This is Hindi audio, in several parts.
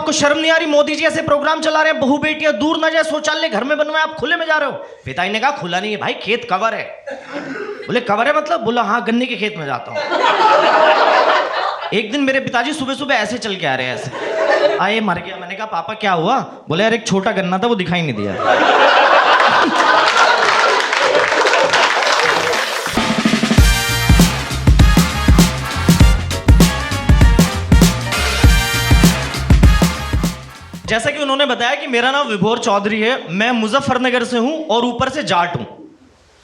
आपको शर्म नहीं आ रही? मोदी जी ऐसे प्रोग्राम चला रहे हैं, बहू बेटियां दूर ना जाए, शौचालय घर में बनवाए, आप खुले में जा रहे हो। पिताजी ने कहा खुला नहीं है भाई, खेत कवर है। बोले कवर है मतलब? बोला हाँ, गन्ने के खेत में जाता हूँ। एक दिन मेरे पिताजी सुबह सुबह ऐसे चल के आ रहे हैं, ऐसे आए, मर गया। मैंने कहा पापा क्या हुआ? बोले यार एक छोटा गन्ना था, वो दिखाई नहीं दिया। जैसा कि उन्होंने बताया कि मेरा नाम विभोर चौधरी है, मैं मुजफ्फरनगर से हूं और ऊपर से जाट हूं।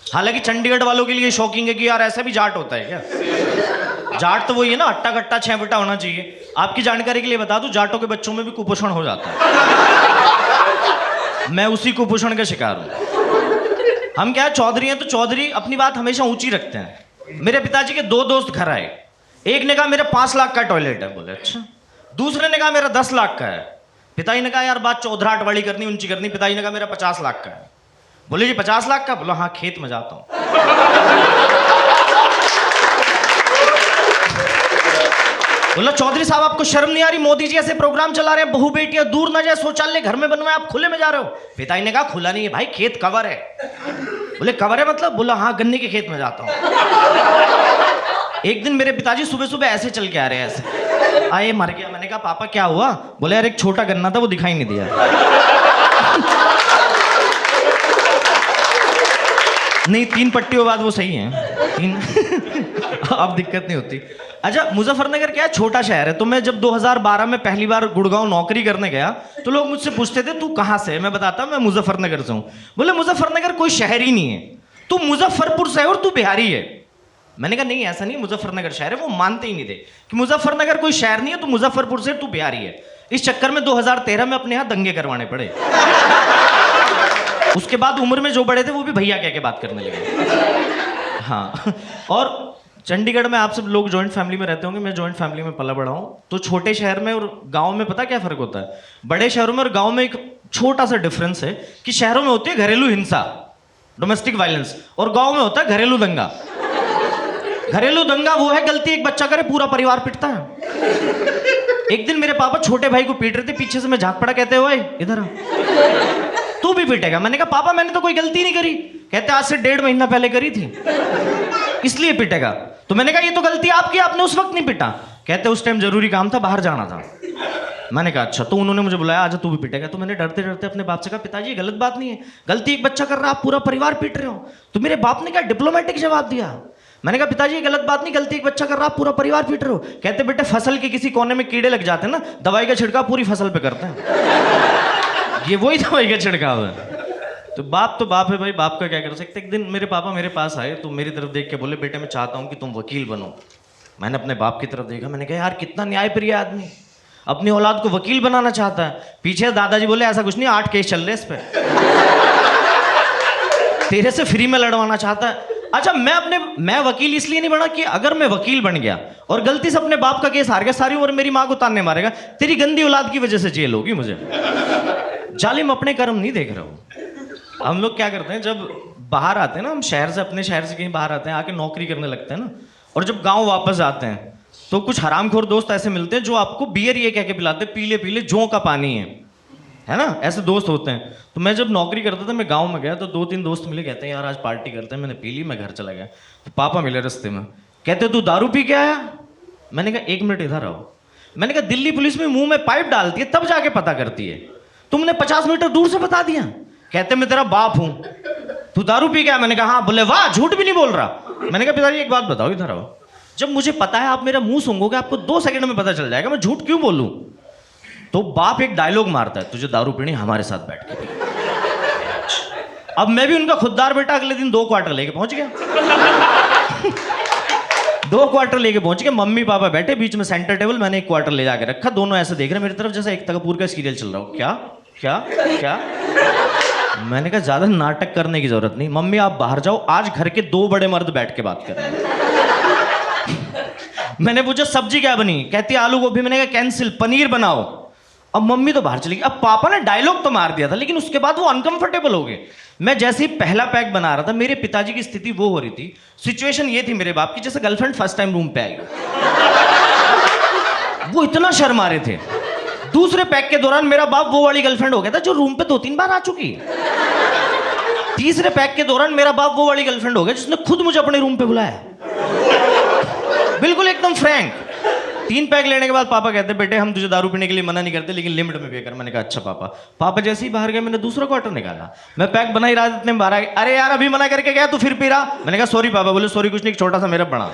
हालांकि चंडीगढ़ वालों के लिए शॉकिंग है कि यार ऐसा भी जाट होता है क्या? जाट तो वही है ना, अट्टा कट्टा छह बिटा होना चाहिए। आपकी जानकारी के लिए बता दूं, जाटों के बच्चों में भी कुपोषण हो जाता है। मैं उसी कुपोषण का शिकार हूं। हम क्या चौधरी हैं तो चौधरी अपनी बात हमेशा ऊंची रखते हैं। मेरे पिताजी के दो दोस्त घर आए, एक ने कहा मेरा 5 लाख का टॉयलेट है। बोले अच्छा। दूसरे ने कहा मेरा 10 लाख का है। पिताजी ने कहा यार बात चौधराहट वाली करनी, ऊंची करनी। पिताजी ने कहा मेरा 50 लाख का है। बोले जी 50 लाख का? बोला हाँ, खेत में जाता हूं। बोला चौधरी साहब आपको शर्म नहीं आ रही? मोदी जी ऐसे प्रोग्राम चला रहे हैं, बहू बेटियां दूर ना जाए, शौचालय घर में बनवाए, आप खुले में जा रहे हो। पिताजी ने कहा खुला नहीं है भाई, खेत कवर है। बोले कवर है मतलब? बोला हाँ, गन्ने के खेत में जाता हूं। एक दिन मेरे पिताजी सुबह सुबह ऐसे चल के आ रहे हैं, ऐसे आए, मर गया। मैंने कहा पापा क्या हुआ? बोले यार एक छोटा गन्ना था, वो दिखाई नहीं दिया। नहीं, 3 पट्टियों बाद वो सही है, 3। अब दिक्कत नहीं होती। अच्छा, मुजफ्फरनगर क्या है, छोटा शहर है। तो मैं जब 2012 में पहली बार गुड़गांव नौकरी करने गया तो लोग मुझसे पूछते थे तू कहां से है? मैं बताता मैं मुजफ्फरनगर से हूं। बोले मुजफ्फरनगर कोई शहर ही नहीं है, तू मुजफ्फरपुर से है और तू बिहारी है। मैंने कहा नहीं ऐसा नहीं, मुजफ्फरनगर शहर है। वो मानते ही नहीं थे कि मुजफ्फरनगर कोई शहर नहीं है, तू मुजफ्फरपुर से, तू बिहारी है। इस चक्कर में 2013 में अपने यहाँ दंगे करवाने पड़े। उसके बाद उम्र में जो बड़े थे वो भी भैया कह के बात करने लगे। हाँ, और चंडीगढ़ में आप सब लोग जॉइंट फैमिली में रहते होंगे, मैं जॉइंट फैमिली में पला बड़ा हूँ। तो छोटे शहर में और गांव में पता क्या फर्क होता है? बड़े शहरों में और गांव में एक छोटा सा डिफरेंस है कि शहरों में होती है घरेलू हिंसा, डोमेस्टिक वायलेंस, और गांव में होता है घरेलू दंगा। घरेलू दंगा वो है गलती एक बच्चा करे पूरा परिवार पिटता है। एक दिन मेरे पापा छोटे भाई को पीट रहे थे, पीछे से मैं झांक पड़ा, कहते हुए इधर आ, तू भी पीटेगा? मैंने कहा पापा मैंने तो कोई गलती नहीं करी। कहते आज से 1.5 महीना पहले करी थी, इसलिए पीटेगा। तो मैंने कहा ये तो गलती आपकी, आपने उस वक्त नहीं पीटा। कहते उस टाइम जरूरी काम था, बाहर जाना था। मैंने कहा अच्छा। तो उन्होंने मुझे बुलाया, आजा तू भी पीटेगा। तो मैंने डरते डरते अपने बाप से कहा पिताजी ये गलत बात नहीं है, गलती एक बच्चा कर रहा, आप पूरा परिवार पीट रहे हो। तो मेरे बाप ने क्या डिप्लोमेटिक जवाब दिया। मैंने कहा पिताजी ये गलत बात नहीं, गलती एक बच्चा कर रहा, आप पूरा परिवार पीट रहे हो। कहते बेटे फसल के किसी कोने में कीड़े लग जाते हैं ना, दवाई का छिड़काव पूरी फसल पे करते हैं। ये वही दवाई का छिड़काव है। तो बाप है भाई, बाप का क्या कर सकते। एक दिन मेरे पापा मेरे पास आए तो मेरी तरफ देख के बोले बेटे मैं चाहता हूं कि तुम वकील बनो। मैंने अपने बाप की तरफ देखा, मैंने कहा यार कितना न्यायप्रिय आदमी, अपनी औलाद को वकील बनाना चाहता है। पीछे दादाजी बोले ऐसा कुछ नहीं, 8 केस चल रहे इस पे, तेरे से फ्री में लड़वाना चाहता है। अच्छा, मैं वकील इसलिए नहीं बना कि अगर मैं वकील बन गया और गलती से अपने बाप का केस हार गया, सारी उम्र मेरी माँ को ताने मारेगा, तेरी गंदी औलाद की वजह से जेल होगी मुझे। जालिम अपने कर्म नहीं देख रहा हूं। हम लोग क्या करते हैं, जब बाहर आते हैं ना, हम शहर से, अपने शहर से कहीं बाहर आते हैं, आके नौकरी करने लगते हैं ना, और जब गांव वापस आते हैं तो कुछ हरामखोर दोस्त ऐसे मिलते हैं जो आपको बियर ये कह के पिलाते हैं पीले पीले जौ का पानी है ना, ऐसे दोस्त होते हैं। तो मैं जब नौकरी करता था, मैं गांव में गया तो 2-3 दोस्त मिले, कहते हैं यार आज पार्टी करते हैं। मैंने पी ली, मैं घर चला गया। तो पापा मिले रास्ते में, कहते तू दारू पी के आया? मैंने कहा 1 मिनट इधर आओ। मैंने कहा दिल्ली पुलिस में मुंह में पाइप डालती है तब जाके पता करती है, तुमने 50 मीटर दूर से बता दिया। कहते मैं तेरा बाप हूं, तू दारू पी गया? मैंने कहा हाँ। बोले वाह, झूठ भी नहीं बोल रहा। मैंने कहा पिताजी एक बात बताओ, इधर आओ। जब मुझे पता है आप मेरा मुंह सूंघोगे, आपको 2 सेकंड में पता चल जाएगा मैं झूठ क्यों बोलूं। तो बाप एक डायलॉग मारता है, तुझे दारू पीनी हमारे साथ बैठ के। अब मैं भी उनका खुददार बेटा अगले दिन 2 क्वार्टर लेके पहुंच गया। 2 क्वार्टर लेके पहुंच गया। मम्मी पापा बैठे बीच में सेंटर टेबल, मैंने 1 क्वार्टर ले जाके रखा। दोनों ऐसे देख रहे मेरी तरफ जैसे एक कपूर का सीरियल चल रहा हो। क्या क्या क्या? मैंने कहा ज्यादा नाटक करने की जरूरत नहीं, मम्मी आप बाहर जाओ, आज घर के 2 बड़े मर्द बैठ के बात कर रहे हैं। मैंने पूछा सब्जी क्या बनी? कहती आलू गोभी। मैंने कहा कैंसिल, पनीर बनाओ। अब मम्मी तो बाहर चली गई। अब पापा ने डायलॉग तो मार दिया था, लेकिन उसके बाद वो अनकंफर्टेबल हो गए। मैं जैसे ही पहला पैक बना रहा था, मेरे पिताजी की स्थिति वो हो रही थी, सिचुएशन ये थी मेरे बाप की जैसे गर्लफ्रेंड फर्स्ट टाइम रूम पे आई। वो इतना शर्मा रहे थे, दूसरे पैक के दौरान मेरा बाप वो वाली गर्लफ्रेंड हो गया था जो रूम पे 2-3 बार आ चुकी है। तीसरे पैक के दौरान मेरा बाप वो वाली गर्लफ्रेंड हो गया जिसने खुद मुझे अपने रूम पे बुलाया, बिल्कुल एकदम फ्रैंक। 3 पैक लेने के बाद पापा कहते बेटे हम तुझे दारू पीने के लिए मना नहीं करते लेकिन लिमिट में पे कर। मैंने कहा अच्छा पापा। पापा जैसे ही बाहर गए मैंने दूसरा क्वार्टर निकाला, मैं पैक बना ही रहा, इतने बाहर आ गए, अरे यार अभी मना करके गया तू फिर पी रहा। मैंने कहा सॉरी पापा। बोले सॉरी कुछ नहीं, छोटा सा मेरा बड़ा।